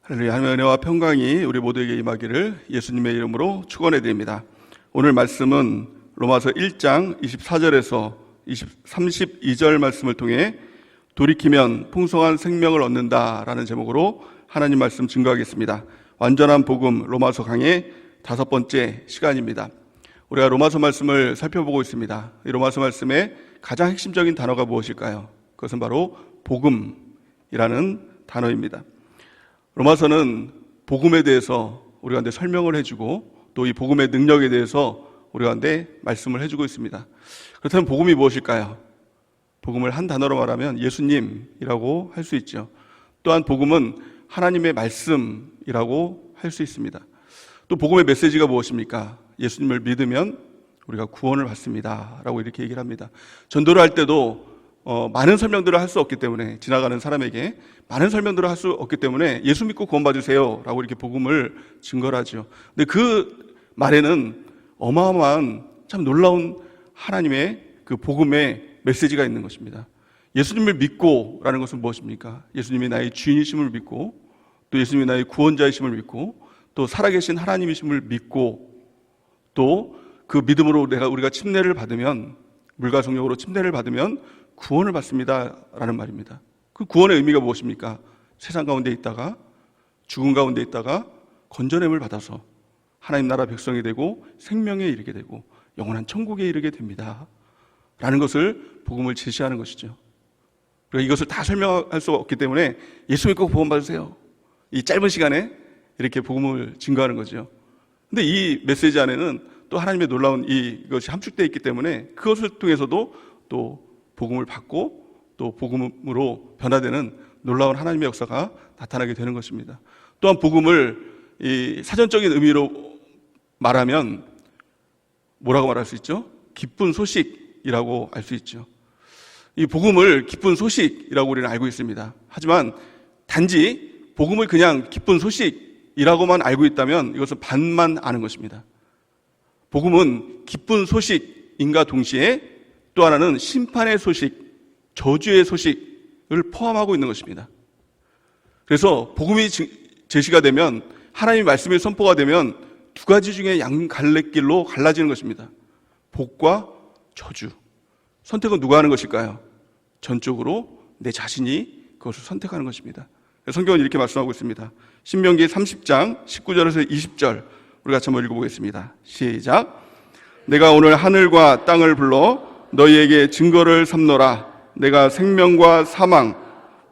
할렐루야. 하나님의 은혜와 평강이 우리 모두에게 임하기를 예수님의 이름으로 축원해 드립니다. 오늘 말씀은 로마서 1장 24절에서 32절 말씀을 통해 돌이키면 풍성한 생명을 얻는다라는 제목으로 하나님 말씀 증거하겠습니다. 완전한 복음 로마서 강의 5번째 시간입니다. 우리가 로마서 말씀을 살펴보고 있습니다. 이 로마서 말씀의 가장 핵심적인 단어가 무엇일까요? 그것은 바로 복음이라는 단어입니다. 로마서는 복음에 대해서 우리 가운데 설명을 해주고 또 이 복음의 능력에 대해서 우리 가운데 말씀을 해주고 있습니다. 그렇다면 복음이 무엇일까요? 복음을 한 단어로 말하면 예수님이라고 할 수 있죠. 또한 복음은 하나님의 말씀이라고 할 수 있습니다. 또 복음의 메시지가 무엇입니까? 예수님을 믿으면 우리가 구원을 받습니다 라고 이렇게 얘기를 합니다. 전도를 할 때도 많은 설명들을 할 수 없기 때문에, 지나가는 사람에게 많은 설명들을 할 수 없기 때문에 예수 믿고 구원 받으세요 라고 이렇게 복음을 증거를 하죠. 근데 그 말에는 어마어마한 참 놀라운 하나님의 그 복음의 메시지가 있는 것입니다. 예수님을 믿고 라는 것은 무엇입니까? 예수님이 나의 주인이심을 믿고, 또 예수님이 나의 구원자이심을 믿고, 또 살아계신 하나님이심을 믿고, 또 그 믿음으로 우리가 침례를 받으면, 물과 성령으로 침례를 받으면 구원을 받습니다 라는 말입니다. 그 구원의 의미가 무엇입니까? 세상 가운데 있다가, 죽음 가운데 있다가 건져냄을 받아서 하나님 나라 백성이 되고 생명에 이르게 되고 영원한 천국에 이르게 됩니다 라는 것을 복음을 제시하는 것이죠. 그리고 이것을 다 설명할 수 없기 때문에 예수 믿고 구원 받으세요, 이 짧은 시간에 이렇게 복음을 증거하는 거죠. 근데 이 메시지 안에는 또 하나님의 놀라운 이것이 함축되어 있기 때문에 그것을 통해서도 또 복음을 받고 또 복음으로 변화되는 놀라운 하나님의 역사가 나타나게 되는 것입니다. 또한 복음을 이 사전적인 의미로 말하면 뭐라고 말할 수 있죠? 기쁜 소식이라고 알 수 있죠. 이 복음을 기쁜 소식이라고 우리는 알고 있습니다. 하지만 단지 복음을 그냥 기쁜 소식이라고만 알고 있다면 이것은 반만 아는 것입니다. 복음은 기쁜 소식인가 동시에 또 하나는 심판의 소식, 저주의 소식을 포함하고 있는 것입니다. 그래서 복음이 제시가 되면, 하나님의 말씀이 선포가 되면 두 가지 중에 양갈래길로 갈라지는 것입니다. 복과 저주. 선택은 누가 하는 것일까요? 전적으로 내 자신이 그것을 선택하는 것입니다. 성경은 이렇게 말씀하고 있습니다. 신명기 30장 19절에서 20절 우리 같이 한번 읽어보겠습니다. 시작. 내가 오늘 하늘과 땅을 불러 너희에게 증거를 삼노라. 내가 생명과 사망,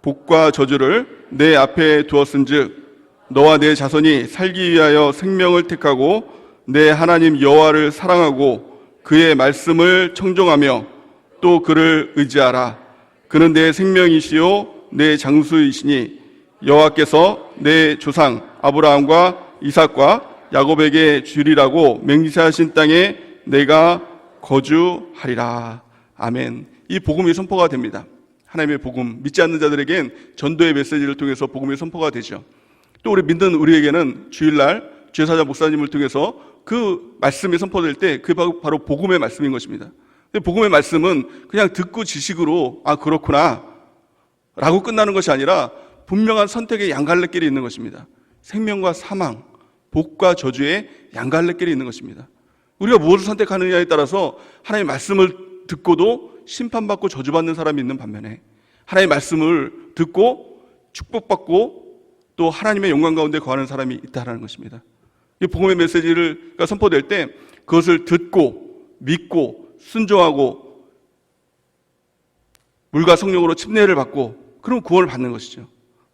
복과 저주를 내 앞에 두었은즉 너와 내 자손이 살기 위하여 생명을 택하고 내 하나님 여호와를 사랑하고 그의 말씀을 청종하며 또 그를 의지하라. 그는 내 생명이시요 내 장수이시니 여호와께서 내 조상 아브라함과 이삭과 야곱에게 주리라고 맹세하신 땅에 내가 거주하리라. 아멘. 이 복음이 선포가 됩니다. 하나님의 복음, 믿지 않는 자들에겐 전도의 메시지를 통해서 복음이 선포가 되죠. 또 우리 믿는 우리에게는 주일날 주회사자 목사님을 통해서 그 말씀이 선포될 때 그게 바로 복음의 말씀인 것입니다. 근데 복음의 말씀은 그냥 듣고 지식으로 그렇구나 라고 끝나는 것이 아니라 분명한 선택의 양갈래길이 있는 것입니다. 생명과 사망, 복과 저주의 양갈래길이 있는 것입니다. 우리가 무엇을 선택하느냐에 따라서 하나님의 말씀을 듣고도 심판받고 저주받는 사람이 있는 반면에 하나님의 말씀을 듣고 축복받고 또 하나님의 영광 가운데 거하는 사람이 있다는 것입니다. 이 복음의 메시지가 선포될 때 그것을 듣고 믿고 순종하고 물과 성령으로 침례를 받고 그럼 구원을 받는 것이죠.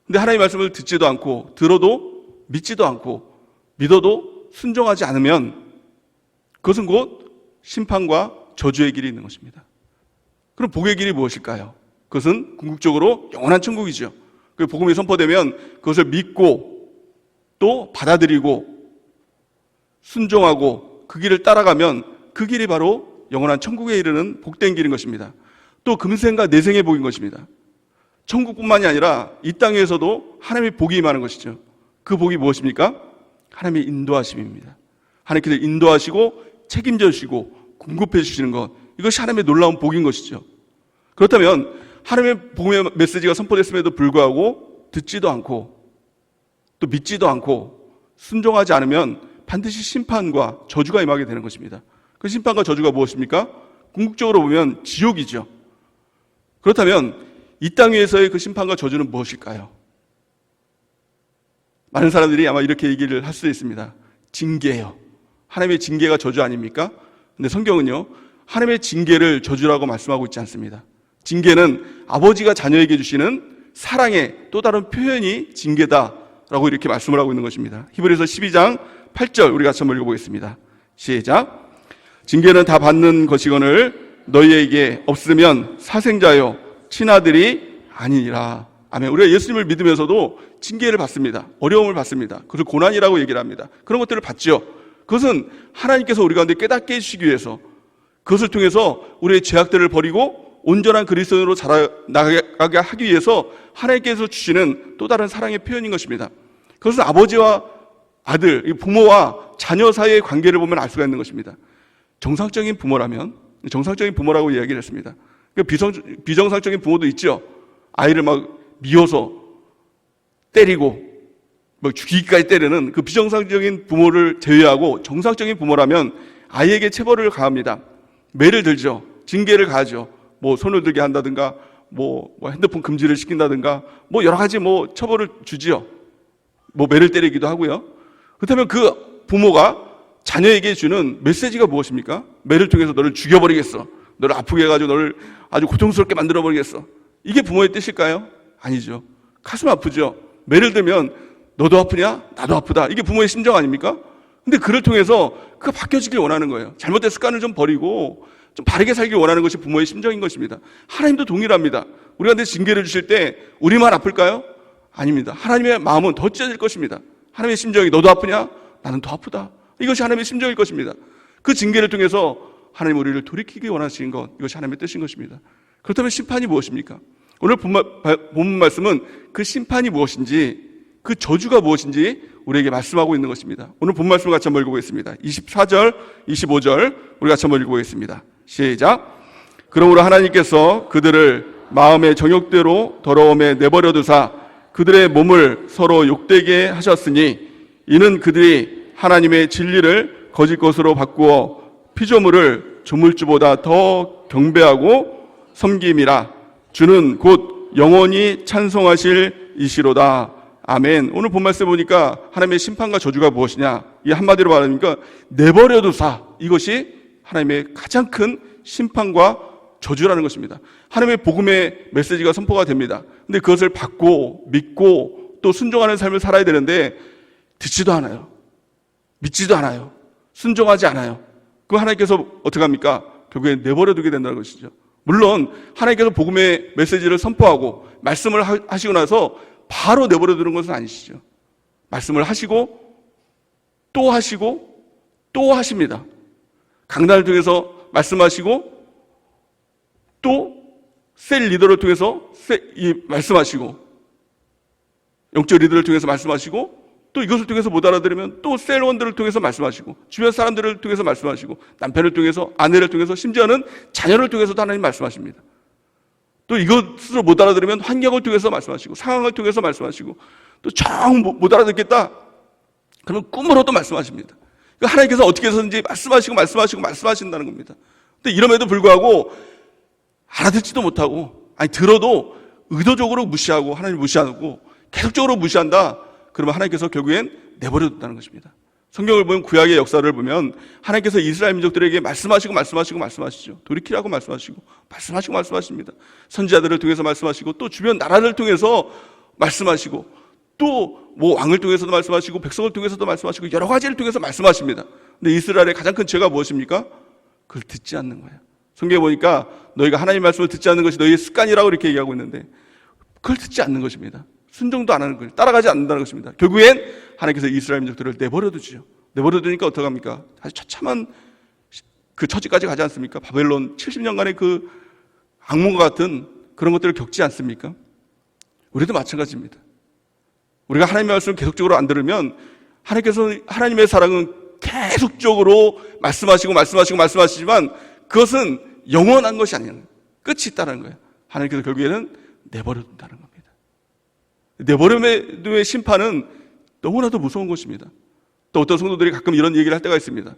근데 하나님의 말씀을 듣지도 않고 들어도 믿지도 않고 믿어도 순종하지 않으면 그것은 곧 심판과 저주의 길이 있는 것입니다. 그럼 복의 길이 무엇일까요? 그것은 궁극적으로 영원한 천국이죠. 그 복음이 선포되면 그것을 믿고 또 받아들이고 순종하고 그 길을 따라가면 그 길이 바로 영원한 천국에 이르는 복된 길인 것입니다. 또 금생과 내생의 복인 것입니다. 천국뿐만이 아니라 이 땅에서도 하나님의 복이 임하는 것이죠. 그 복이 무엇입니까? 하나님의 인도하심입니다. 하나님께서 인도하시고 책임져 주시고 공급해 주시는 것, 이것이 하나님의 놀라운 복인 것이죠. 그렇다면 하나님의 복음의 메시지가 선포됐음에도 불구하고 듣지도 않고 또 믿지도 않고 순종하지 않으면 반드시 심판과 저주가 임하게 되는 것입니다. 그 심판과 저주가 무엇입니까? 궁극적으로 보면 지옥이죠. 그렇다면 이 땅 위에서의 그 심판과 저주는 무엇일까요? 많은 사람들이 아마 이렇게 얘기를 할 수도 있습니다. 징계예요. 하나님의 징계가 저주 아닙니까? 근데 성경은요, 하나님의 징계를 저주라고 말씀하고 있지 않습니다. 징계는 아버지가 자녀에게 주시는 사랑의 또 다른 표현이 징계다라고 이렇게 말씀을 하고 있는 것입니다. 히브리서 12장 8절 우리 같이 한번 읽어보겠습니다. 시작. 징계는 다 받는 것이거늘 너희에게 없으면 사생자요 친아들이 아니니라. 아멘. 우리가 예수님을 믿으면서도 징계를 받습니다. 어려움을 받습니다. 그것을 고난이라고 얘기를 합니다. 그런 것들을 받죠. 그것은 하나님께서 우리 가운데 깨닫게 해주시기 위해서, 그것을 통해서 우리의 죄악들을 버리고 온전한 그리스도인으로 자라나가게 하기 위해서 하나님께서 주시는 또 다른 사랑의 표현인 것입니다. 그것은 아버지와 아들, 부모와 자녀 사이의 관계를 보면 알 수가 있는 것입니다. 정상적인 부모라면, 정상적인 부모라고 이야기를 했습니다. 비정상적인 부모도 있죠. 아이를 막 미워서 때리고 죽이기까지 때리는 그 비정상적인 부모를 제외하고 정상적인 부모라면 아이에게 체벌을 가합니다. 매를 들죠. 징계를 가하죠. 손을 들게 한다든가, 핸드폰 금지를 시킨다든가, 여러 가지 처벌을 주지요. 매를 때리기도 하고요. 그렇다면 그 부모가 자녀에게 주는 메시지가 무엇입니까? 매를 통해서 너를 죽여버리겠어. 너를 아프게 해가지고 너를 아주 고통스럽게 만들어버리겠어. 이게 부모의 뜻일까요? 아니죠. 가슴 아프죠. 매를 들면 너도 아프냐? 나도 아프다. 이게 부모의 심정 아닙니까? 근데 그를 통해서 그가 바뀌어지길 원하는 거예요. 잘못된 습관을 좀 버리고 좀 바르게 살길 원하는 것이 부모의 심정인 것입니다. 하나님도 동일합니다. 우리한테 징계를 주실 때 우리만 아플까요? 아닙니다. 하나님의 마음은 더 찢어질 것입니다. 하나님의 심정이 너도 아프냐? 나는 더 아프다. 이것이 하나님의 심정일 것입니다. 그 징계를 통해서 하나님 우리를 돌이키기 원하시는 것, 이것이 하나님의 뜻인 것입니다. 그렇다면 심판이 무엇입니까? 오늘 본문 말씀은 그 심판이 무엇인지, 그 저주가 무엇인지 우리에게 말씀하고 있는 것입니다. 오늘 본 말씀을 같이 한번 읽어보겠습니다. 24절, 25절 우리 같이 한번 읽어보겠습니다. 시작. 그러므로 하나님께서 그들을 마음의 정욕대로 더러움에 내버려 두사 그들의 몸을 서로 욕되게 하셨으니 이는 그들이 하나님의 진리를 거짓 것으로 바꾸어 피조물을 조물주보다 더 경배하고 섬김이라. 주는 곧 영원히 찬송하실 이시로다. 아멘. 오늘 본 말씀 보니까 하나님의 심판과 저주가 무엇이냐, 이 한마디로 말하니까 내버려두사, 이것이 하나님의 가장 큰 심판과 저주라는 것입니다. 하나님의 복음의 메시지가 선포가 됩니다. 근데 그것을 받고 믿고 또 순종하는 삶을 살아야 되는데 듣지도 않아요. 믿지도 않아요. 순종하지 않아요. 그럼 하나님께서 어떻게 합니까? 결국에 내버려두게 된다는 것이죠. 물론 하나님께서 복음의 메시지를 선포하고 말씀을 하시고 나서 바로 내버려두는 것은 아니시죠. 말씀을 하시고 또 하시고 또 하십니다. 강단을 통해서 말씀하시고 또 셀 리더를 통해서 말씀하시고, 영적 리더를 통해서 말씀하시고, 또 이것을 통해서 못 알아들으면 또 셀원들을 통해서 말씀하시고, 주변 사람들을 통해서 말씀하시고, 남편을 통해서, 아내를 통해서, 심지어는 자녀를 통해서도 하나님 말씀하십니다. 또 이것을 못 알아들으면 환경을 통해서 말씀하시고, 상황을 통해서 말씀하시고, 또 정 못 알아듣겠다 그러면 꿈으로도 말씀하십니다. 그러니까 하나님께서 어떻게 해서든지 말씀하신다는 겁니다. 근데 이럼에도 불구하고 알아듣지도 못하고, 들어도 의도적으로 무시하고, 하나님 무시하고 계속적으로 무시한다. 그러면 하나님께서 결국엔 내버려둔다는 것입니다. 성경을 보면, 구약의 역사를 보면 하나님께서 이스라엘 민족들에게 말씀하시죠. 돌이키라고 말씀하십니다. 선지자들을 통해서 말씀하시고, 또 주변 나라를 통해서 말씀하시고, 또 왕을 통해서도 말씀하시고, 백성을 통해서도 말씀하시고, 여러 가지를 통해서 말씀하십니다. 근데 이스라엘의 가장 큰 죄가 무엇입니까? 그걸 듣지 않는 거예요. 성경에 보니까 너희가 하나님의 말씀을 듣지 않는 것이 너희의 습관이라고 이렇게 얘기하고 있는데, 그걸 듣지 않는 것입니다. 순종도 안 하는 거예요. 따라가지 않는다는 것입니다. 결국엔 하나님께서 이스라엘 민족들을 내버려두죠. 내버려두니까 어떡합니까? 아주 처참한 그 처지까지 가지 않습니까? 바벨론 70년간의 그 악몽과 같은 그런 것들을 겪지 않습니까? 우리도 마찬가지입니다. 우리가 하나님의 말씀을 계속적으로 안 들으면 하나님께서, 하나님의 사랑은 계속적으로 말씀하시지만 그것은 영원한 것이 아니에요. 끝이 있다는 거예요. 하나님께서 결국에는 내버려둔다는 겁니다. 내버림의 심판은 너무나도 무서운 것입니다. 또 어떤 성도들이 가끔 이런 얘기를 할 때가 있습니다.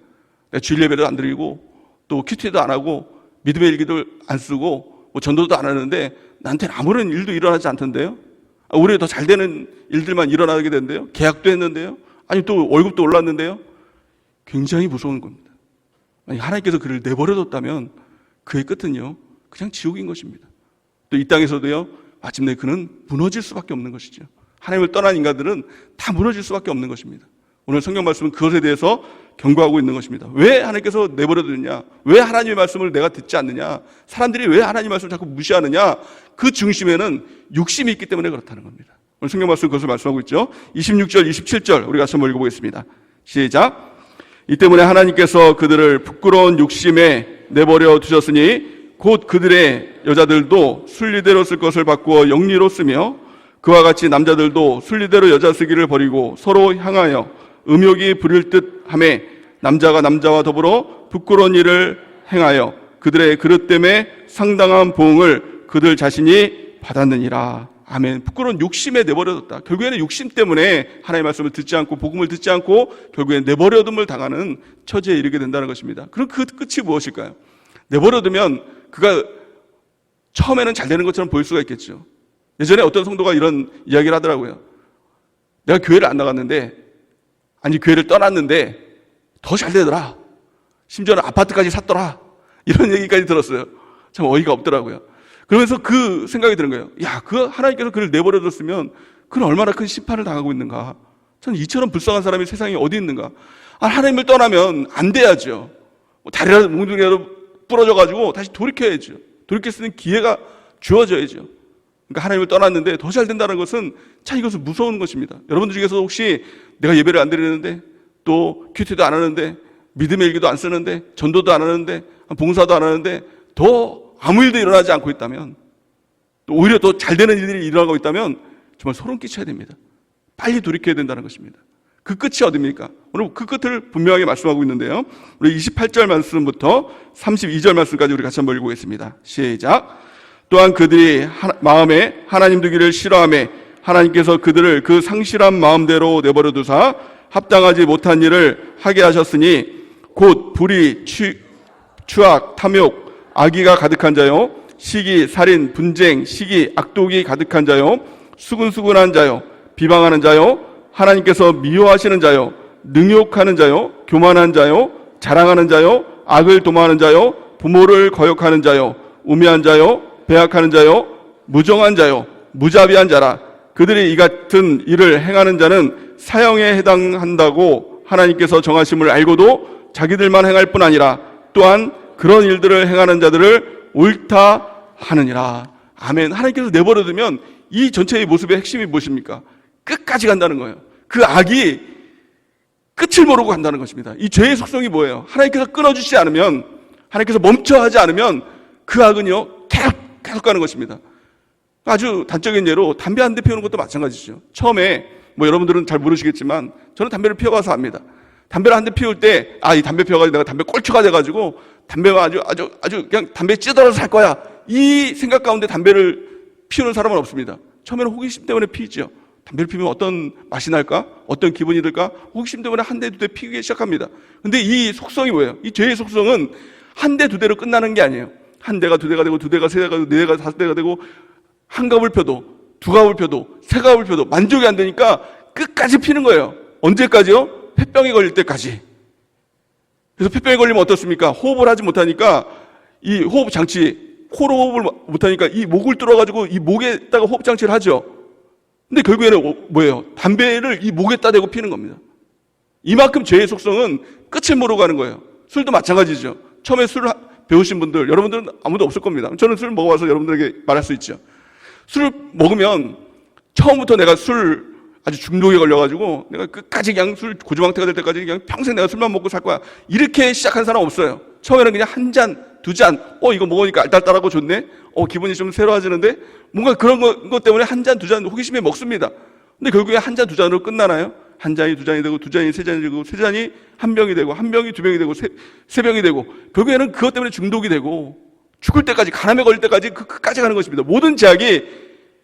내가 주일 예배도 안 드리고 또 큐티도 안 하고 믿음의 일기도 안 쓰고 뭐 전도도 안 하는데 나한테는 아무런 일도 일어나지 않던데요. 오히려 더 잘 되는 일들만 일어나게 된대요. 계약도 했는데요. 아니 또 월급도 올랐는데요. 굉장히 무서운 겁니다. 만약 하나님께서 그를 내버려뒀다면 그의 끝은요 그냥 지옥인 것입니다. 또 이 땅에서도요 마침내 그는 무너질 수밖에 없는 것이죠. 하나님을 떠난 인간들은 다 무너질 수밖에 없는 것입니다. 오늘 성경 말씀은 그것에 대해서 경고하고 있는 것입니다. 왜 하나님께서 내버려두느냐? 왜 하나님의 말씀을 내가 듣지 않느냐? 사람들이 왜 하나님의 말씀을 자꾸 무시하느냐? 그 중심에는 욕심이 있기 때문에 그렇다는 겁니다. 오늘 성경 말씀은 그것을 말씀하고 있죠. 26절, 27절 우리 같이 한번 읽어보겠습니다. 시작. 이 때문에 하나님께서 그들을 부끄러운 욕심에 내버려 두셨으니 곧 그들의 여자들도 순리대로 쓸 것을 바꾸어 영리로 쓰며 그와 같이 남자들도 순리대로 여자 쓰기를 버리고 서로 향하여 음욕이 부릴 듯하며 남자가 남자와 더불어 부끄러운 일을 행하여 그들의 그릇 때문에 상당한 보응을 그들 자신이 받았느니라. 아멘. 부끄러운 욕심에 내버려뒀다. 결국에는 욕심 때문에 하나님의 말씀을 듣지 않고 복음을 듣지 않고 결국엔 내버려둠을 당하는 처지에 이르게 된다는 것입니다. 그럼 그 끝이 무엇일까요? 내버려두면 그가 처음에는 잘 되는 것처럼 보일 수가 있겠죠. 예전에 어떤 성도가 이런 이야기를 하더라고요. 내가 교회를 안 나갔는데, 아니 교회를 떠났는데 더 잘 되더라. 심지어는 아파트까지 샀더라. 이런 얘기까지 들었어요. 참 어이가 없더라고요. 그러면서 그 생각이 드는 거예요. 야, 그 하나님께서 그를 내버려뒀으면 그는 얼마나 큰 심판을 당하고 있는가. 저는 이처럼 불쌍한 사람이 세상에 어디 있는가. 하나님을 떠나면 안 돼야죠. 다리라도 몽둥이라도 부러져가지고 다시 돌이켜야죠. 돌이킬 수 있는 기회가 주어져야죠. 그러니까 하나님을 떠났는데 더 잘 된다는 것은 참 이것은 무서운 것입니다. 여러분들 중에서 혹시 내가 예배를 안 드리는데 또 큐티도 안 하는데 믿음의 일기도 안 쓰는데 전도도 안 하는데 봉사도 안 하는데 더 아무 일도 일어나지 않고 있다면 또 오히려 더 잘 되는 일들이 일어나고 있다면 정말 소름 끼쳐야 됩니다. 빨리 돌이켜야 된다는 것입니다. 그 끝이 어디입니까? 오늘 그 끝을 분명하게 말씀하고 있는데요. 우리 28절 말씀부터 32절 말씀까지 우리 같이 한번 읽어보겠습니다. 시작. 또한 그들이 마음에 하나님 두기를 싫어하며 하나님께서 그들을 그 상실한 마음대로 내버려 두사 합당하지 못한 일을 하게 하셨으니 곧 불의, 추악, 탐욕, 악의가 가득한 자요 시기, 살인, 분쟁, 시기, 악독이 가득한 자요 수근수근한 자요 비방하는 자요 하나님께서 미워하시는 자요 능욕하는 자요 교만한 자요 자랑하는 자요 악을 도모하는 자요 부모를 거역하는 자요 우매한 자요 배악하는 자요 무정한 자요 무자비한 자라. 그들이 이 같은 일을 행하는 자는 사형에 해당한다고 하나님께서 정하심을 알고도 자기들만 행할 뿐 아니라 또한 그런 일들을 행하는 자들을 옳다 하느니라. 아멘. 하나님께서 내버려두면 이 전체의 모습의 핵심이 무엇입니까? 끝까지 간다는 거예요. 그 악이 끝을 모르고 간다는 것입니다. 이 죄의 속성이 뭐예요? 하나님께서 끊어주지 않으면, 하나님께서 멈춰하지 않으면 그 악은요 계속 가는 것입니다. 아주 단적인 예로 담배 한 대 피우는 것도 마찬가지죠. 처음에 뭐 여러분들은 잘 모르시겠지만 저는 담배를 피워가서 압니다. 담배를 한 대 피울 때 이 담배 피워가지고 내가 담배 꼴초가 돼가지고 담배가 아주 그냥 담배 찌들어서 살 거야, 이 생각 가운데 담배를 피우는 사람은 없습니다. 처음에는 호기심 때문에 피우죠. 담배를 피우면 어떤 맛이 날까? 어떤 기분이 들까? 호기심 때문에 한 대, 두 대 피우기 시작합니다. 근데 이 속성이 뭐예요? 이 죄의 속성은 한 대, 두 대로 끝나는 게 아니에요. 한 대가 두 대가 되고, 두 대가 세 대가 되고, 네 대가 다섯 대가 되고, 한 갑을 펴도, 두 갑을 펴도, 세 갑을 펴도 만족이 안 되니까 끝까지 피는 거예요. 언제까지요? 폐병이 걸릴 때까지. 그래서 폐병이 걸리면 어떻습니까? 호흡을 하지 못하니까 이 호흡 장치, 코로 호흡을 못하니까 이 목을 뚫어가지고 이 목에다가 호흡 장치를 하죠. 근데 결국에는 뭐예요? 담배를 이 목에다 대고 피는 겁니다. 이만큼 죄의 속성은 끝을 모르고 가는 거예요. 술도 마찬가지죠. 처음에 술을 배우신 분들, 여러분들은 아무도 없을 겁니다. 저는 술 먹어봐서 여러분들에게 말할 수 있죠. 술을 먹으면 처음부터 내가 술 아주 중독에 걸려가지고 내가 끝까지 그냥 술 고주망태가 될 때까지 그냥 평생 내가 술만 먹고 살 거야, 이렇게 시작한 사람 없어요. 처음에는 그냥 한 잔, 두 잔, 이거 먹으니까 알딸딸하고 좋네, 기분이 좀 새로워지는데, 뭔가 그런 것 때문에 한 잔, 두 잔 호기심에 먹습니다. 근데 결국에 한 잔, 두 잔으로 끝나나요? 한 잔이 두 잔이 되고, 두 잔이 세 잔이 되고, 세 잔이 한 병이 되고, 한 병이 두 병이 되고, 세 병이 되고, 결국에는 그것 때문에 중독이 되고 죽을 때까지, 간암에 걸릴 때까지 그 끝까지 가는 것입니다. 모든 제약이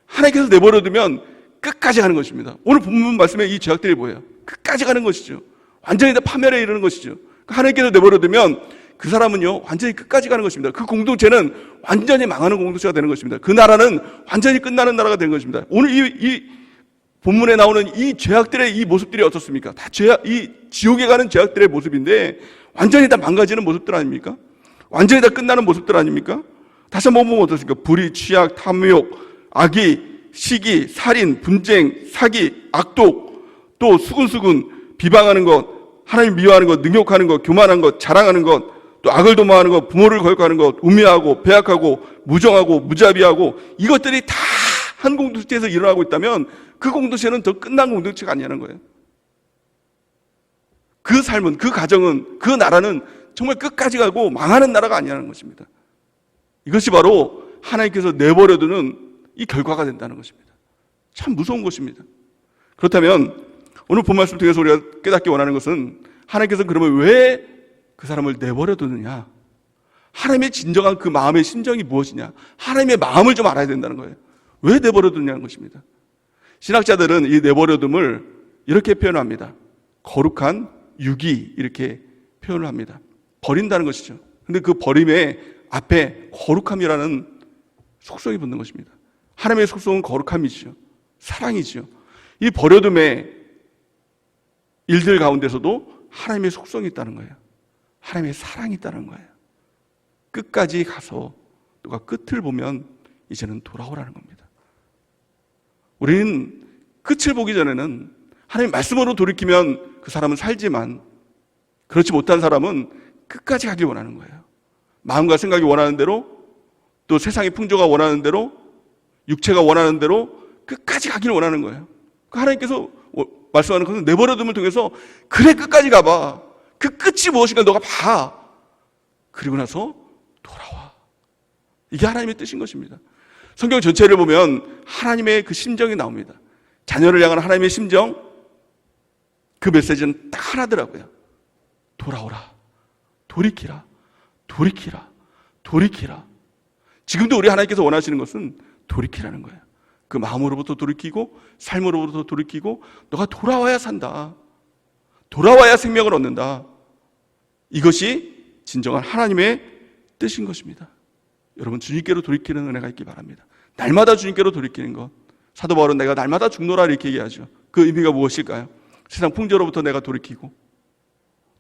하나님께서 내버려두면 끝까지 가는 것입니다. 오늘 본문 말씀의 이 죄악들이 뭐예요? 끝까지 가는 것이죠. 완전히 다 파멸에 이르는 것이죠. 하나님께서 내버려두면 그 사람은요 완전히 끝까지 가는 것입니다. 그 공동체는 완전히 망하는 공동체가 되는 것입니다. 그 나라는 완전히 끝나는 나라가 되는 것입니다. 오늘 이 본문에 나오는 이 죄악들의 이 모습들이 어떻습니까? 다 이 지옥에 가는 죄악들의 모습인데 완전히 다 망가지는 모습들 아닙니까? 완전히 다 끝나는 모습들 아닙니까? 다시 한번 보면 어떻습니까? 불의, 취악, 탐욕, 악의, 시기, 살인, 분쟁, 사기, 악독, 또 수군수군, 비방하는 것, 하나님 미워하는 것, 능욕하는 것, 교만한 것, 자랑하는 것, 또 악을 도모하는 것, 부모를 거역하는 것, 우매하고 배악하고 무정하고 무자비하고 이것들이 다 한 공동체에서 일어나고 있다면 그 공동체는 더 끝난 공동체가 아니라는 거예요. 그 삶은, 그 가정은, 그 나라는 정말 끝까지 가고 망하는 나라가 아니라는 것입니다. 이것이 바로 하나님께서 내버려두는 이 결과가 된다는 것입니다. 참 무서운 것입니다. 그렇다면 오늘 본 말씀 통해서 우리가 깨닫기 원하는 것은 하나님께서 그러면 왜 그 사람을 내버려두느냐? 하나님의 진정한 그 마음의 심정이 무엇이냐? 하나님의 마음을 좀 알아야 된다는 거예요. 왜 내버려두냐는 것입니다. 신학자들은 이 내버려둠을 이렇게 표현합니다. 거룩한 유기 이렇게 표현을 합니다. 버린다는 것이죠. 근데 그 버림의 앞에 거룩함이라는 속성이 붙는 것입니다. 하나님의 속성은 거룩함이죠. 사랑이죠. 이 버려둠의 일들 가운데서도 하나님의 속성이 있다는 거예요. 하나님의 사랑이 있다는 거예요. 끝까지 가서 누가 끝을 보면 이제는 돌아오라는 겁니다. 우리는 끝을 보기 전에는 하나님 말씀으로 돌이키면 그 사람은 살지만 그렇지 못한 사람은 끝까지 가길 원하는 거예요. 마음과 생각이 원하는 대로, 또 세상의 풍조가 원하는 대로, 육체가 원하는 대로 끝까지 가길 원하는 거예요. 하나님께서 말씀하는 것은 내버려둠을 통해서 그래 끝까지 가봐. 그 끝이 무엇인가 너가 봐. 그리고 나서 돌아와. 이게 하나님의 뜻인 것입니다. 성경 전체를 보면 하나님의 그 심정이 나옵니다. 자녀를 향한 하나님의 심정, 그 메시지는 딱 하나더라고요. 돌아오라. 돌이키라. 돌이키라. 돌이키라. 지금도 우리 하나님께서 원하시는 것은 돌이키라는 거예요. 그 마음으로부터 돌이키고 삶으로부터 돌이키고 너가 돌아와야 산다. 돌아와야 생명을 얻는다. 이것이 진정한 하나님의 뜻인 것입니다. 여러분 주님께로 돌이키는 은혜가 있기 바랍니다. 날마다 주님께로 돌이키는 것. 사도 바울은 내가 날마다 죽노라 이렇게 얘기하죠. 그 의미가 무엇일까요? 세상 풍조로부터 내가 돌이키고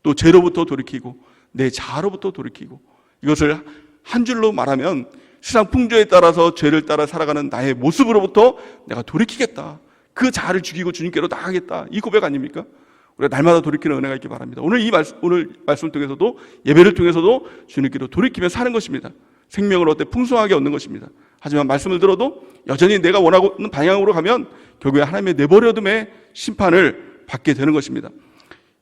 또 죄로부터 돌이키고 내 자아로부터 돌이키고 이것을 한 줄로 말하면 세상 풍조에 따라서 죄를 따라 살아가는 나의 모습으로부터 내가 돌이키겠다. 그 자아를 죽이고 주님께로 나가겠다. 이 고백 아닙니까? 우리가 날마다 돌이키는 은혜가 있기 바랍니다. 오늘 말씀을 통해서도 예배를 통해서도 주님께로 돌이키며 사는 것입니다. 생명을 얻되 풍성하게 얻는 것입니다. 하지만 말씀을 들어도 여전히 내가 원하고 있는 방향으로 가면 결국에 하나님의 내버려둠의 심판을 받게 되는 것입니다.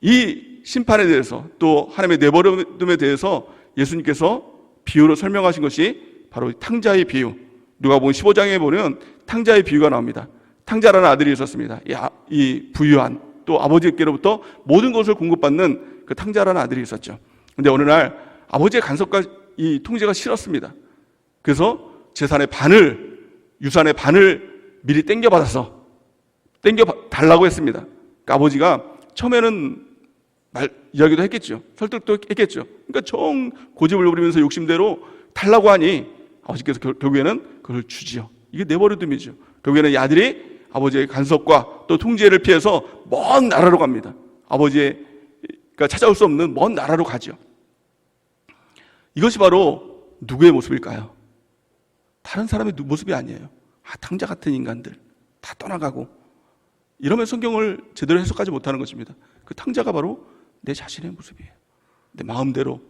이 심판에 대해서 또 하나님의 내버려둠에 대해서 예수님께서 비유로 설명하신 것이 바로 탕자의 비유. 누가복음 15장에 보면 탕자의 비유가 나옵니다. 탕자라는 아들이 있었습니다. 이 부유한 또 아버지께로부터 모든 것을 공급받는 그 탕자라는 아들이 있었죠. 그런데 어느 날 아버지의 간섭과 이 통제가 싫었습니다. 그래서 재산의 반을, 유산의 반을 미리 땡겨받아서 땡겨달라고 했습니다. 그러니까 아버지가 처음에는 이야기도 했겠죠. 설득도 했겠죠. 그러니까 정 고집을 부리면서 욕심대로 달라고 하니 아버지께서 결국에는 그걸 주지요. 이게 내버려둠이죠. 결국에는 이 아들이 아버지의 간섭과 또 통제를 피해서 먼 나라로 갑니다. 아버지가 찾아올 수 없는 먼 나라로 가죠. 이것이 바로 누구의 모습일까요? 다른 사람의 모습이 아니에요. 탕자 같은 인간들 다 떠나가고 이러면 성경을 제대로 해석하지 못하는 것입니다. 그 탕자가 바로 내 자신의 모습이에요. 내 마음대로,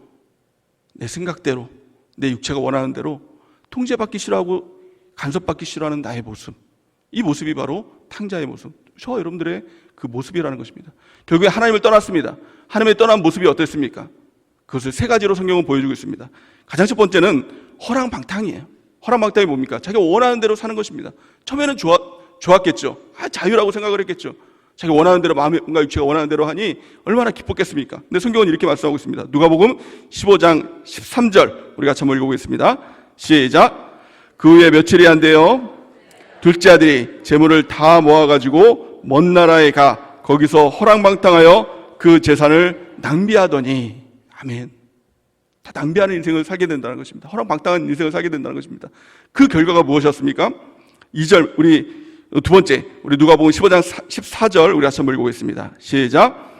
내 생각대로, 내 육체가 원하는 대로 통제받기 싫어하고 간섭받기 싫어하는 나의 모습. 이 모습이 바로 탕자의 모습. 저와 여러분들의 그 모습이라는 것입니다. 결국에 하나님을 떠났습니다. 하나님을 떠난 모습이 어땠습니까? 그것을 세 가지로 성경은 보여주고 있습니다. 가장 첫 번째는 허랑방탕이에요. 허랑방탕이 뭡니까? 자기가 원하는 대로 사는 것입니다. 처음에는 좋았겠죠. 자유라고 생각을 했겠죠. 자기가 원하는 대로 마음과 육체가 원하는 대로 하니 얼마나 기뻤겠습니까? 근데 성경은 이렇게 말씀하고 있습니다. 누가복음 15장 13절 우리 같이 한번 읽어보겠습니다. 시작. 그 후에 며칠이 안 되어 둘째 아들이 재물을 다 모아가지고 먼 나라에 가 거기서 허랑방탕하여 그 재산을 낭비하더니, 아멘. 다 낭비하는 인생을 살게 된다는 것입니다. 허랑방탕한 인생을 살게 된다는 것입니다. 그 결과가 무엇이었습니까? 2절, 두 번째, 우리 누가복음 15장 14절 우리 같이 한번 읽어보겠습니다. 시작.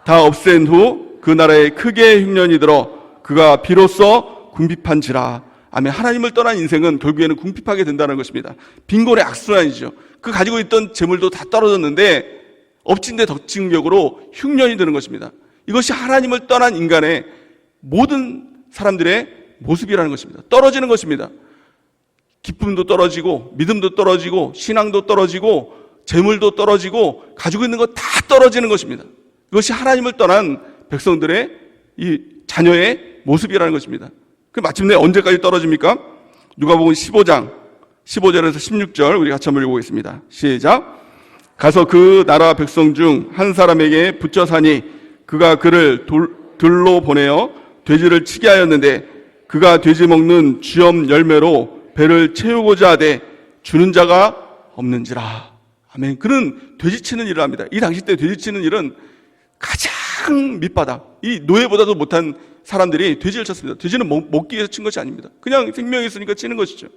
다 없앤 후 그 나라에 크게 흉년이 들어 그가 비로소 궁핍한지라. 아멘. 하나님을 떠난 인생은 결국에는 궁핍하게 된다는 것입니다. 빈곤의 악순환이죠. 그 가지고 있던 재물도 다 떨어졌는데 엎친 데 덮친 격으로 흉년이 드는 것입니다. 이것이 하나님을 떠난 인간의 모든 사람들의 모습이라는 것입니다. 떨어지는 것입니다. 기쁨도 떨어지고 믿음도 떨어지고 신앙도 떨어지고 재물도 떨어지고 가지고 있는 거 다 떨어지는 것입니다. 이것이 하나님을 떠난 백성들의 이 자녀의 모습이라는 것입니다. 그 마침내 언제까지 떨어집니까? 누가복음 15장 15절에서 16절 우리 같이 한번 읽어보겠습니다. 시작. 가서 그 나라 백성 중 한 사람에게 붙여 사니 그가 그를 들로 보내어 돼지를 치게 하였는데 그가 돼지 먹는 쥐엄 열매로 배를 채우고자 하되 주는 자가 없는지라. 아멘. 그는 돼지치는 일을 합니다. 이 당시 때 돼지치는 일은 가장 밑바닥, 이 노예보다도 못한 사람들이 돼지를 쳤습니다. 돼지는 먹기 위해서 친 것이 아닙니다. 그냥 생명이 있으니까 치는 것이죠.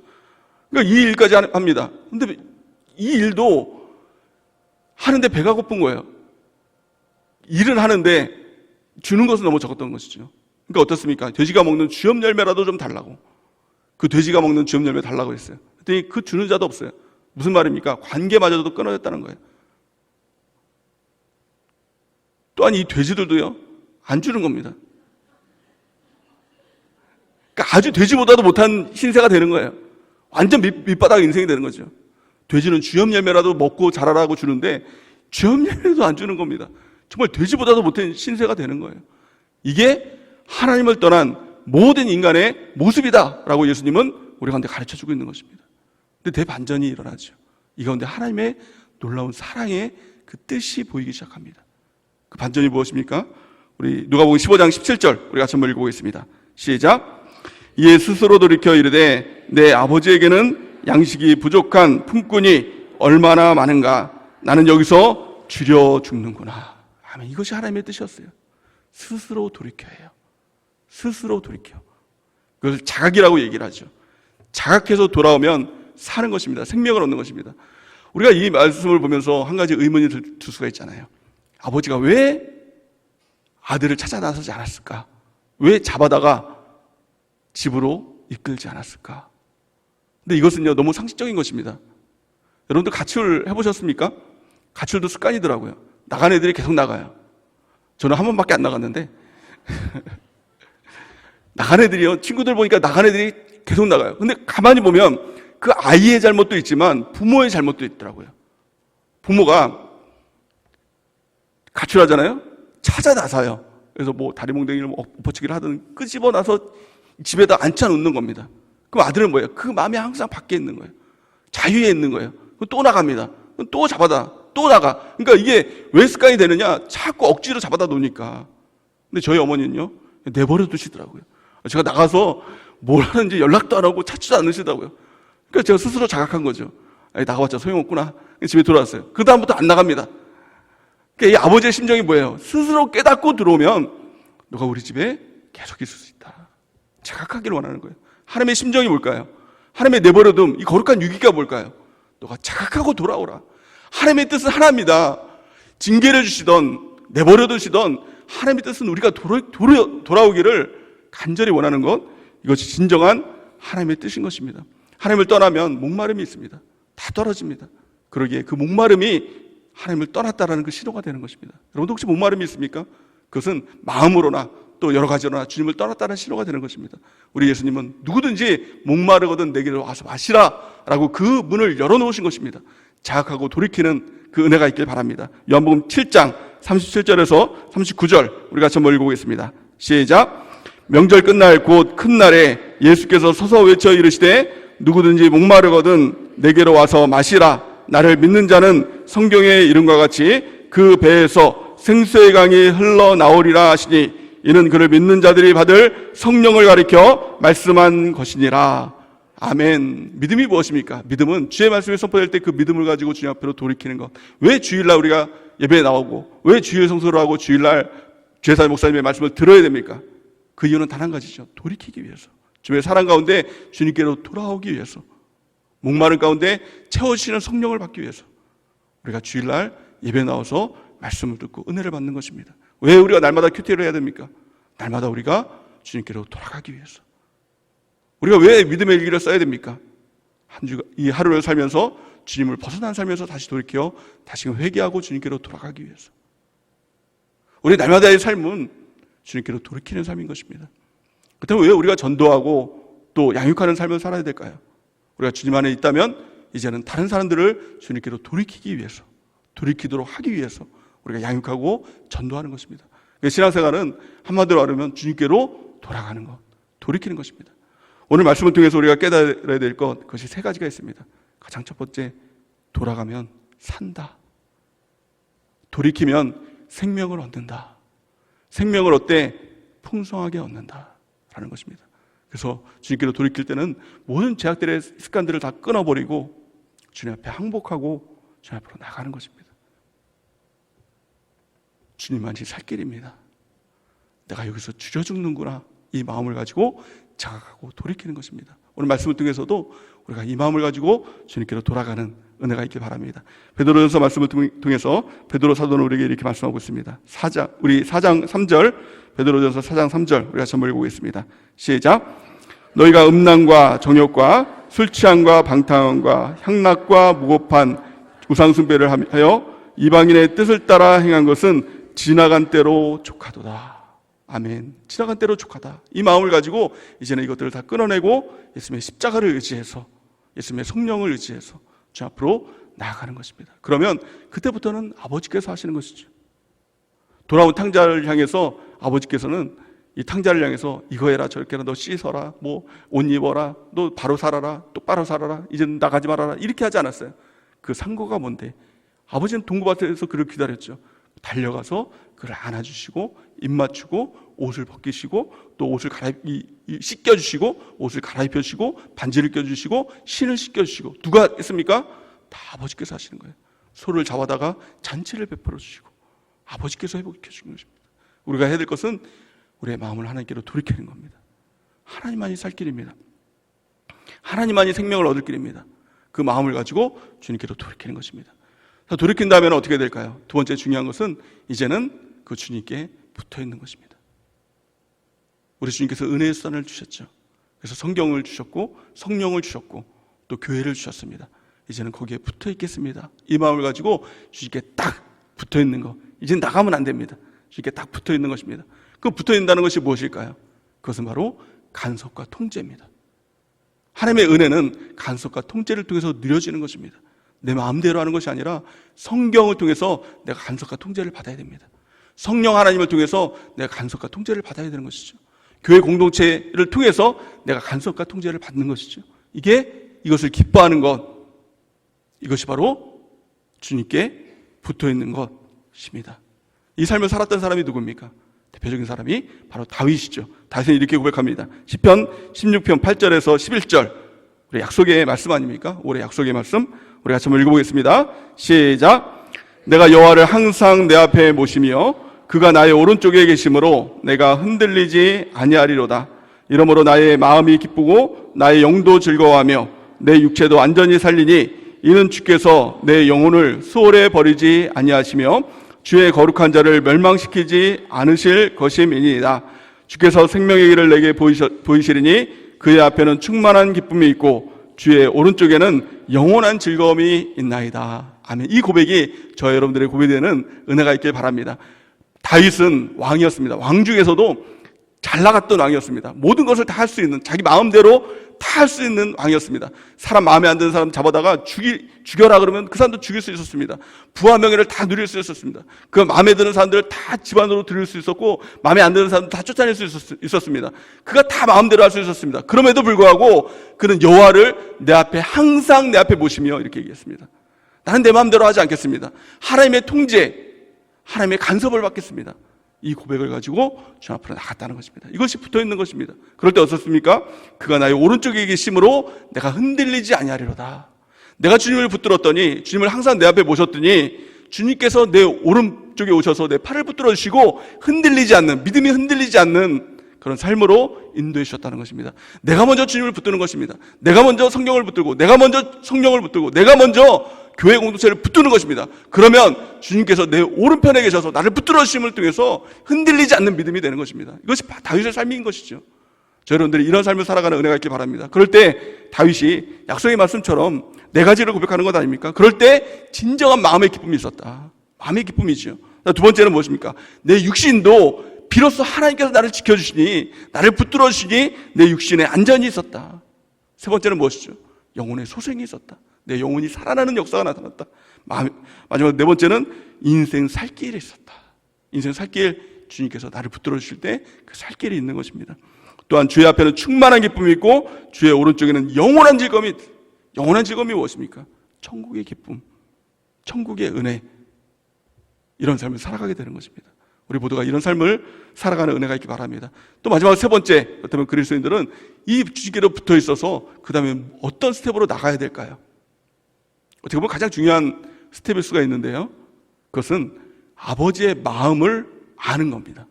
그러니까 이 일까지 합니다. 근데 이 일도 하는데 배가 고픈 거예요. 일은 하는데 주는 것은 너무 적었던 것이죠. 그러니까 어떻습니까? 돼지가 먹는 쥐엄 열매라도 좀 달라고. 그 돼지가 먹는 쥐엄 열매 달라고 했어요. 그랬더니 그 주는 자도 없어요. 무슨 말입니까? 관계마저도 끊어졌다는 거예요. 또한 이 돼지들도요, 안 주는 겁니다. 그러니까 아주 돼지보다도 못한 신세가 되는 거예요. 완전 밑바닥 인생이 되는 거죠. 돼지는 쥐엄 열매라도 먹고 자라라고 주는데 쥐엄 열매도 안 주는 겁니다. 정말 돼지보다도 못한 신세가 되는 거예요. 이게 하나님을 떠난 모든 인간의 모습이다라고 예수님은 우리 가운데 가르쳐주고 있는 것입니다. 근데 대반전이 일어나죠. 이 가운데 하나님의 놀라운 사랑의 그 뜻이 보이기 시작합니다. 그 반전이 무엇입니까? 우리 누가복음 15장 17절 우리 같이 한번 읽어보겠습니다. 시작. 이에 스스로 돌이켜 이르되 내 아버지에게는 양식이 부족한 품꾼이 얼마나 많은가. 나는 여기서 줄여 죽는구나. 아멘. 이것이 하나님의 뜻이었어요. 스스로 돌이켜예요. 스스로 돌이켜. 그걸 자각이라고 얘기를 하죠. 자각해서 돌아오면 사는 것입니다. 생명을 얻는 것입니다. 우리가 이 말씀을 보면서 한 가지 의문이 들 수가 있잖아요. 아버지가 왜 아들을 찾아 나서지 않았을까? 왜 잡아다가 집으로 이끌지 않았을까? 근데 이것은요, 너무 상식적인 것입니다. 여러분들 가출 해보셨습니까? 가출도 습관이더라고요. 나간 애들이 계속 나가요. 저는 한 번밖에 안 나갔는데 나간 애들이요, 친구들 보니까 나간 애들이 계속 나가요. 근데 가만히 보면 그 아이의 잘못도 있지만 부모의 잘못도 있더라고요. 부모가 가출하잖아요? 찾아 나서요. 그래서 뭐 다리몽댕이를 엎어치기를 하든 끄집어 나서 집에다 앉혀 놓는 겁니다. 그럼 아들은 뭐예요? 그 마음이 항상 밖에 있는 거예요. 자유에 있는 거예요. 또 나갑니다. 또 잡아다, 또 나가. 그러니까 이게 왜 습관이 되느냐? 자꾸 억지로 잡아다 놓으니까. 근데 저희 어머니는요, 내버려 두시더라고요. 제가 나가서 뭘 하는지 연락도 안 하고 찾지도 않으시더라고요. 그러니까 제가 스스로 자각한 거죠. 나가봤자 소용없구나. 집에 돌아왔어요. 그 다음부터 안 나갑니다. 그러니까 이 아버지의 심정이 뭐예요? 스스로 깨닫고 들어오면 너가 우리 집에 계속 있을 수 있다. 자각하기를 원하는 거예요. 하나님의 심정이 뭘까요? 하나님의 내버려둠, 이 거룩한 유기가 뭘까요? 너가 자각하고 돌아오라. 하나님의 뜻은 하나입니다. 징계를 주시던 내버려 두시던 하나님의 뜻은 우리가 돌아오기를 간절히 원하는 것, 이것이 진정한 하나님의 뜻인 것입니다. 하나님을 떠나면 목마름이 있습니다. 다 떨어집니다. 그러기에 그 목마름이 하나님을 떠났다라는 그 신호가 되는 것입니다. 여러분도 혹시 목마름이 있습니까? 그것은 마음으로나 또 여러 가지로나 주님을 떠났다는 신호가 되는 것입니다. 우리 예수님은 누구든지 목마르거든 내게로 와서 마시라 라고 그 문을 열어놓으신 것입니다. 자각하고 돌이키는 그 은혜가 있길 바랍니다. 요한복음 7장 37절에서 39절 우리 같이 한번 읽어보겠습니다. 시작. 명절 끝날 곧 큰 날에 예수께서 서서 외쳐 이르시되 누구든지 목마르거든 내게로 와서 마시라. 나를 믿는 자는 성경의 이름과 같이 그 배에서 생수의 강이 흘러나오리라 하시니 이는 그를 믿는 자들이 받을 성령을 가리켜 말씀한 것이니라. 아멘. 믿음이 무엇입니까? 믿음은 주의 말씀이 선포될 때 그 믿음을 가지고 주님 앞으로 돌이키는 것. 왜 주일날 우리가 예배에 나오고 왜 주일 성수를 하고 주일날 주회사 목사님의 말씀을 들어야 됩니까? 그 이유는 단 한 가지죠. 돌이키기 위해서. 주의 사랑 가운데 주님께로 돌아오기 위해서. 목마른 가운데 채워주시는 성령을 받기 위해서 우리가 주일날 예배에 나와서 말씀을 듣고 은혜를 받는 것입니다. 왜 우리가 날마다 큐티를 해야 됩니까? 날마다 우리가 주님께로 돌아가기 위해서. 우리가 왜 믿음의 일기를 써야 됩니까? 이 하루를 살면서 주님을 벗어난 살면서 다시 돌이켜 다시금 회개하고 주님께로 돌아가기 위해서. 우리 날마다의 삶은 주님께로 돌이키는 삶인 것입니다. 그렇다면 왜 우리가 전도하고 또 양육하는 삶을 살아야 될까요? 우리가 주님 안에 있다면 이제는 다른 사람들을 주님께로 돌이키기 위해서, 돌이키도록 하기 위해서 우리가 양육하고 전도하는 것입니다. 신앙생활은 한마디로 말하면 주님께로 돌아가는 것, 돌이키는 것입니다. 오늘 말씀을 통해서 우리가 깨달아야 될 것, 그것이 세 가지가 있습니다. 가장 첫 번째, 돌아가면 산다. 돌이키면 생명을 얻는다. 생명을 얻되 풍성하게 얻는다 라는 것입니다. 그래서 주님께로 돌이킬 때는 모든 죄악들의 습관들을 다 끊어버리고 주님 앞에 항복하고 주님 앞으로 나가는 것입니다. 주님만이 살 길입니다. 내가 여기서 죽여 죽는구나, 이 마음을 가지고 자각하고 돌이키는 것입니다. 오늘 말씀을 통해서도 우리가 이 마음을 가지고 주님께로 돌아가는 은혜가 있길 바랍니다. 베드로전서 말씀을 통해서 베드로 사도는 우리에게 이렇게 말씀하고 있습니다. 4장 3절, 베드로전서 4장 3절 우리가 한번 읽어보겠습니다. 시작. 너희가 음란과 정욕과 술 취함과 방탕함과 향락과 무고판 우상 숭배를 하여 이방인의 뜻을 따라 행한 것은 지나간 때로 족하도다. 아멘. 지나간 때로 족하다. 이 마음을 가지고 이제는 이것들을 다 끊어내고 예수님의 십자가를 의지해서, 예수님의 성령을 의지해서 주 앞으로 나아가는 것입니다. 그러면 그때부터는 아버지께서 하시는 것이죠. 돌아온 탕자를 향해서 아버지께서는 이 탕자를 향해서 이거 해라 저렇게 해라, 너 씻어라, 뭐 옷 입어라, 너 바로 살아라, 똑바로 살아라, 이제는 나가지 말아라, 이렇게 하지 않았어요. 그 상고가 뭔데? 아버지는 동부밭에서 그를 기다렸죠. 달려가서 그를 안아주시고 입 맞추고 옷을 벗기시고 또 옷을 씻겨주시고 옷을 갈아입혀주시고 반지를 껴주시고 신을 씻겨주시고 누가 했습니까? 다 아버지께서 하시는 거예요. 소를 잡아다가 잔치를 베풀어 주시고 아버지께서 회복시켜 주는 것입니다. 우리가 해야 될 것은 우리의 마음을 하나님께로 돌이키는 겁니다. 하나님만이 살 길입니다. 하나님만이 생명을 얻을 길입니다. 그 마음을 가지고 주님께로 돌이키는 것입니다. 돌이킨다면 어떻게 될까요? 두 번째 중요한 것은 이제는 그 주님께 붙어 있는 것입니다. 우리 주님께서 은혜의 수단을 주셨죠. 그래서 성경을 주셨고 성령을 주셨고 또 교회를 주셨습니다. 이제는 거기에 붙어 있겠습니다. 이 마음을 가지고 주님께 딱 붙어 있는 것. 이제 나가면 안 됩니다. 주님께 딱 붙어 있는 것입니다. 그 붙어 있다는 것이 무엇일까요? 그것은 바로 간섭과 통제입니다. 하나님의 은혜는 간섭과 통제를 통해서 누려지는 것입니다. 내 마음대로 하는 것이 아니라 성경을 통해서 내가 간섭과 통제를 받아야 됩니다. 성령 하나님을 통해서 내가 간섭과 통제를 받아야 되는 것이죠. 교회 공동체를 통해서 내가 간섭과 통제를 받는 것이죠. 이것을 기뻐하는 것, 이것이 바로 주님께 붙어있는 것입니다. 이 삶을 살았던 사람이 누굽니까? 대표적인 사람이 바로 다윗이죠. 다윗은 이렇게 고백합니다. 시편 16편 8절에서 11절, 우리 약속의 말씀 아닙니까? 올해 약속의 말씀 우리 같이 한번 읽어보겠습니다. 시작. 내가 여호와를 항상 내 앞에 모시며 그가 나의 오른쪽에 계심으로 내가 흔들리지 아니하리로다. 이러므로 나의 마음이 기쁘고 나의 영도 즐거워하며 내 육체도 안전히 살리니 이는 주께서 내 영혼을 수월에 버리지 아니하시며 주의 거룩한 자를 멸망시키지 않으실 것임이니이다. 주께서 생명의 길을 내게 보이시리니 그의 앞에는 충만한 기쁨이 있고 주의 오른쪽에는 영원한 즐거움이 있나이다. 아멘. 이 고백이 저와 여러분들의 고백이 되는 은혜가 있길 바랍니다. 다윗은 왕이었습니다. 왕 중에서도 잘 나갔던 왕이었습니다. 모든 것을 다 할 수 있는, 자기 마음대로 다 할 수 있는 왕이었습니다. 사람 마음에 안 드는 사람 잡아다가 죽여라 그러면 그 사람도 죽일 수 있었습니다. 부와 명예를 다 누릴 수 있었습니다. 그 마음에 드는 사람들을 다 집안으로 들일 수 있었고 마음에 안 드는 사람들 다 쫓아낼 수 있었습니다. 그가 다 마음대로 할 수 있었습니다. 그럼에도 불구하고 그는 여호와를 내 앞에 항상 내 앞에 모시며 이렇게 얘기했습니다. 나는 내 마음대로 하지 않겠습니다. 하나님의 통제, 하나님의 간섭을 받겠습니다. 이 고백을 가지고 주님 앞으로 나갔다는 것입니다. 이것이 붙어있는 것입니다. 그럴 때 어떻습니까? 그가 나의 오른쪽에 계심으로 내가 흔들리지 아니하리로다. 내가 주님을 붙들었더니, 주님을 항상 내 앞에 모셨더니 주님께서 내 오른쪽에 오셔서 내 팔을 붙들어 주시고 흔들리지 않는, 믿음이 흔들리지 않는 그런 삶으로 인도해 주셨다는 것입니다. 내가 먼저 주님을 붙드는 것입니다. 내가 먼저 성경을 붙들고, 내가 먼저 성령을 붙들고, 내가 먼저 교회 공동체를 붙드는 것입니다. 그러면 주님께서 내 오른편에 계셔서 나를 붙들어 주심을 통해서 흔들리지 않는 믿음이 되는 것입니다. 이것이 다윗의 삶인 것이죠. 저 여러분들이 이런 삶을 살아가는 은혜가 있길 바랍니다. 그럴 때 다윗이 약속의 말씀처럼 네 가지를 고백하는 것 아닙니까? 그럴 때 진정한 마음의 기쁨이 있었다. 마음의 기쁨이죠. 두 번째는 무엇입니까? 내 육신도 비로소 하나님께서 나를 지켜주시니, 나를 붙들어 주시니 내 육신에 안전이 있었다. 세 번째는 무엇이죠? 영혼의 소생이 있었다. 내 영혼이 살아나는 역사가 나타났다. 마지막 네 번째는 인생 살 길이 있었다. 인생 살 길, 주님께서 나를 붙들어 주실 때 그 살 길이 있는 것입니다. 또한 주의 앞에는 충만한 기쁨이 있고 주의 오른쪽에는 영원한 즐거움이 있다. 영원한 즐거움이 무엇입니까? 천국의 기쁨, 천국의 은혜, 이런 삶을 살아가게 되는 것입니다. 우리 모두가 이런 삶을 살아가는 은혜가 있기 바랍니다. 또 마지막 세 번째, 그렇다면 그리스도인들은 이 주님께로 붙어 있어서 그 다음에 어떤 스텝으로 나가야 될까요? 어떻게 보면 가장 중요한 스텝일 수가 있는데요, 그것은 아버지의 마음을 아는 겁니다.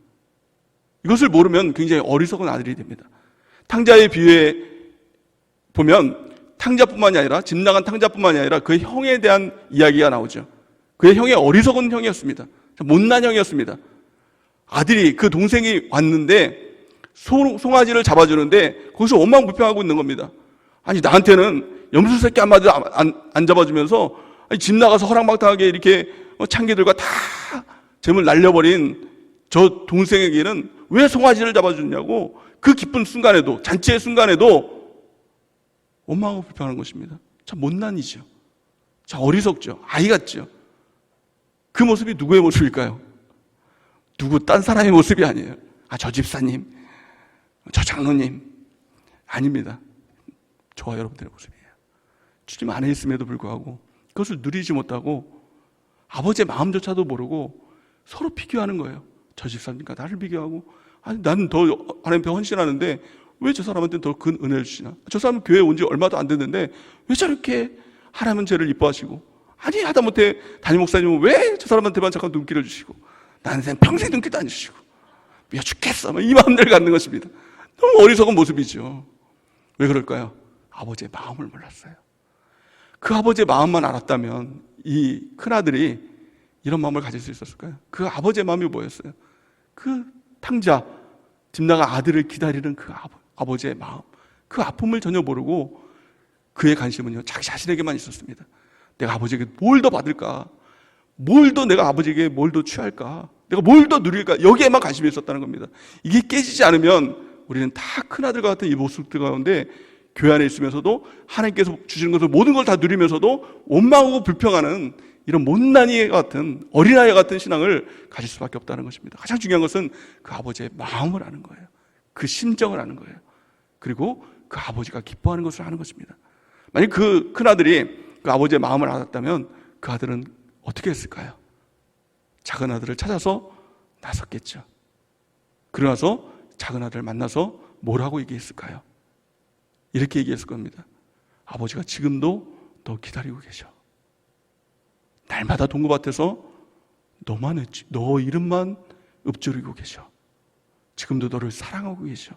이것을 모르면 굉장히 어리석은 아들이 됩니다. 탕자의 비유에 보면 탕자뿐만이 아니라, 집 나간 탕자뿐만이 아니라 그의 형에 대한 이야기가 나오죠. 그의 형이 어리석은 형이었습니다. 못난 형이었습니다. 아들이, 그 동생이 왔는데 송아지를 잡아주는데 거기서 원망불평하고 있는 겁니다. 아니, 나한테는 염소 새끼 한 마디 안 잡아주면서 집 나가서 허랑방탕하게 이렇게 창기들과 다 재물 날려버린 저 동생에게는 왜 송아지를 잡아주냐고, 그 기쁜 순간에도, 잔치의 순간에도 원망하고 불평하는 것입니다. 참 못난이죠. 참 어리석죠. 아이 같죠. 그 모습이 누구의 모습일까요? 딴 사람의 모습이 아니에요. 저 집사님, 저 장로님, 아닙니다. 저와 여러분들의 모습이에요. 주님 안에 있음에도 불구하고 그것을 누리지 못하고 아버지의 마음조차도 모르고 서로 비교하는 거예요. 저 집사님과 나를 비교하고, 나는 더 하나님 앞에 헌신하는데 왜 저 사람한테는 더 큰 은혜를 주시나? 저 사람은 교회에 온 지 얼마도 안 됐는데 왜 저렇게 하나님은 죄를 이뻐하시고, 하다못해 담임 목사님은 왜 저 사람한테만 잠깐 눈길을 주시고, 나한테는 평생 눈길도 안 주시고, 미워 죽겠어, 이 마음들을 갖는 것입니다. 너무 어리석은 모습이죠. 왜 그럴까요? 아버지의 마음을 몰랐어요. 그 아버지의 마음만 알았다면 이 큰아들이 이런 마음을 가질 수 있었을까요? 그 아버지의 마음이 뭐였어요? 그 탕자, 집 나간 아들을 기다리는 그 아버지의 마음, 그 아픔을 전혀 모르고 그의 관심은요, 자기 자신에게만 있었습니다. 내가 아버지에게 뭘 더 받을까? 뭘 더 내가 아버지에게 뭘 더 취할까? 내가 뭘 더 누릴까? 여기에만 관심이 있었다는 겁니다. 이게 깨지지 않으면 우리는 다 큰아들과 같은 이 모습들 가운데 교회 안에 있으면서도 하나님께서 주시는 것을 모든 걸 다 누리면서도 원망하고 불평하는 이런 못난이 같은, 어린아이 같은 신앙을 가질 수밖에 없다는 것입니다. 가장 중요한 것은 그 아버지의 마음을 아는 거예요. 그 심정을 아는 거예요. 그리고 그 아버지가 기뻐하는 것을 아는 것입니다. 만약 그 큰아들이 그 아버지의 마음을 알았다면 그 아들은 어떻게 했을까요? 작은 아들을 찾아서 나섰겠죠. 그러나서 작은 아들을 만나서 뭐라고 얘기했을까요? 이렇게 얘기했을 겁니다. 아버지가 지금도 너 기다리고 계셔. 날마다 동구밭에서 너 이름만 읊조리고 계셔. 지금도 너를 사랑하고 계셔.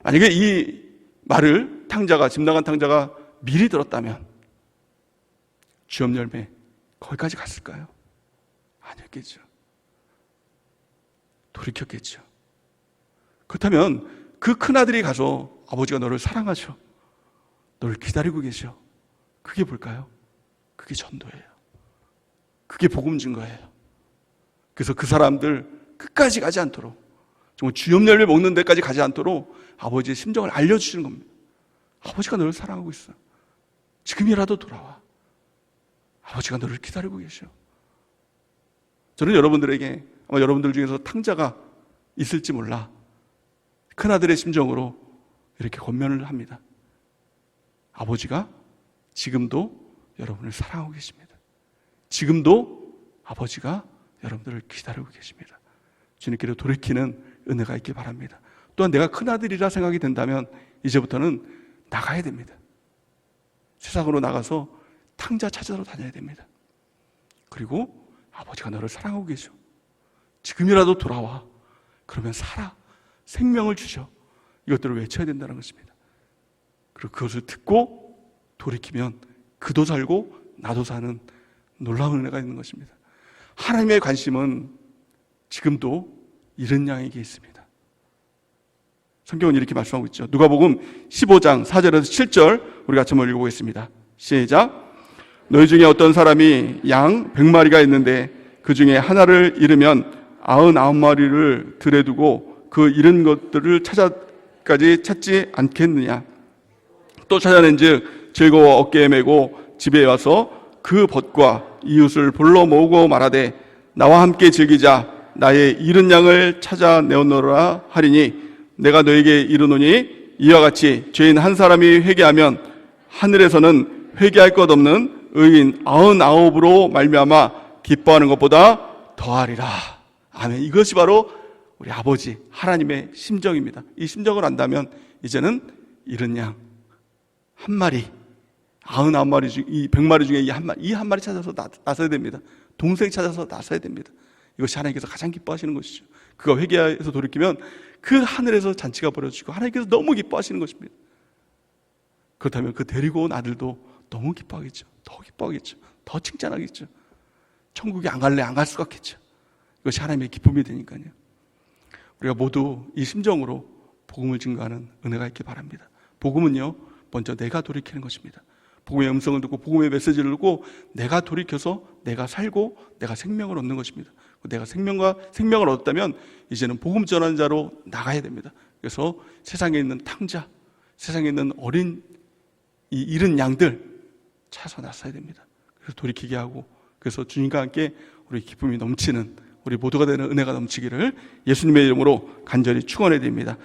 만약에 이 말을 집 나간 탕자가 미리 들었다면 주염 열매 거기까지 갔을까요? 아니었겠죠. 돌이켰겠죠. 그렇다면 그 큰아들이 가서 아버지가 너를 사랑하셔, 너를 기다리고 계셔, 그게 뭘까요? 그게 전도예요. 그게 복음 증거예요. 그래서 그 사람들 끝까지 가지 않도록, 정말 주염 열매 먹는 데까지 가지 않도록 아버지의 심정을 알려주시는 겁니다. 아버지가 너를 사랑하고 있어. 지금이라도 돌아와. 아버지가 너를 기다리고 계셔. 저는 여러분들에게, 아마 여러분들 중에서 탕자가 있을지 몰라, 큰아들의 심정으로 이렇게 권면을 합니다. 아버지가 지금도 여러분을 사랑하고 계십니다. 지금도 아버지가 여러분들을 기다리고 계십니다. 주님께로 돌이키는 은혜가 있길 바랍니다. 또한 내가 큰아들이라 생각이 된다면 이제부터는 나가야 됩니다. 세상으로 나가서 탕자 찾으러 다녀야 됩니다. 그리고 아버지가 너를 사랑하고 계셔. 지금이라도 돌아와. 그러면 살아. 생명을 주셔. 이것들을 외쳐야 된다는 것입니다. 그리고 그것을 듣고 돌이키면 그도 살고 나도 사는 놀라운 은혜가 있는 것입니다. 하나님의 관심은 지금도 잃은 양에게 있습니다. 성경은 이렇게 말씀하고 있죠. 누가복음 15장 4절에서 7절 우리 같이 한번 읽어보겠습니다. 시작. 너희 중에 어떤 사람이 양 100마리가 있는데 그 중에 하나를 잃으면 99마리를 들에 두고 그 잃은 것들을 찾지 않겠느냐. 또 찾아낸 즉 즐거워 어깨에 메고 집에 와서 그 벗과 이웃을 불러 모으고 말하되 나와 함께 즐기자. 나의 잃은 양을 찾아내오노라 하리니 내가 너에게 이르노니 이와 같이 죄인 한 사람이 회개하면 하늘에서는 회개할 것 없는 의인 99으로 말미암아 기뻐하는 것보다 더하리라. 아멘. 이것이 바로 우리 아버지 하나님의 심정입니다. 이 심정을 안다면 이제는 잃은 양 한 마리, 99마리 중, 이 100마리 중에 이 한 마리 찾아서 나서야 됩니다. 동생 찾아서 나서야 됩니다. 이것이 하나님께서 가장 기뻐하시는 것이죠. 그가 회개해서 돌이키면 그 하늘에서 잔치가 벌어지고 하나님께서 너무 기뻐하시는 것입니다. 그렇다면 그 데리고 온 아들도 너무 기뻐하겠죠. 더 기뻐하겠죠. 더 칭찬하겠죠. 천국에 안 갈래 안 갈 수가 없겠죠. 이것이 하나님의 기쁨이 되니까요. 우리가 모두 이 심정으로 복음을 증거하는 은혜가 있길 바랍니다. 복음은요, 먼저 내가 돌이키는 것입니다. 복음의 음성을 듣고 복음의 메시지를 듣고 내가 돌이켜서 내가 살고 내가 생명을 얻는 것입니다. 내가 생명을 얻었다면 이제는 복음 전하는 자로 나가야 됩니다. 그래서 세상에 있는 탕자, 세상에 있는 어린 이 잃은 양들 찾아서 나서야 됩니다. 그래서 돌이키게 하고 그래서 주님과 함께 우리 기쁨이 넘치는 우리 모두가 되는 은혜가 넘치기를 예수님의 이름으로 간절히 축원해 드립니다.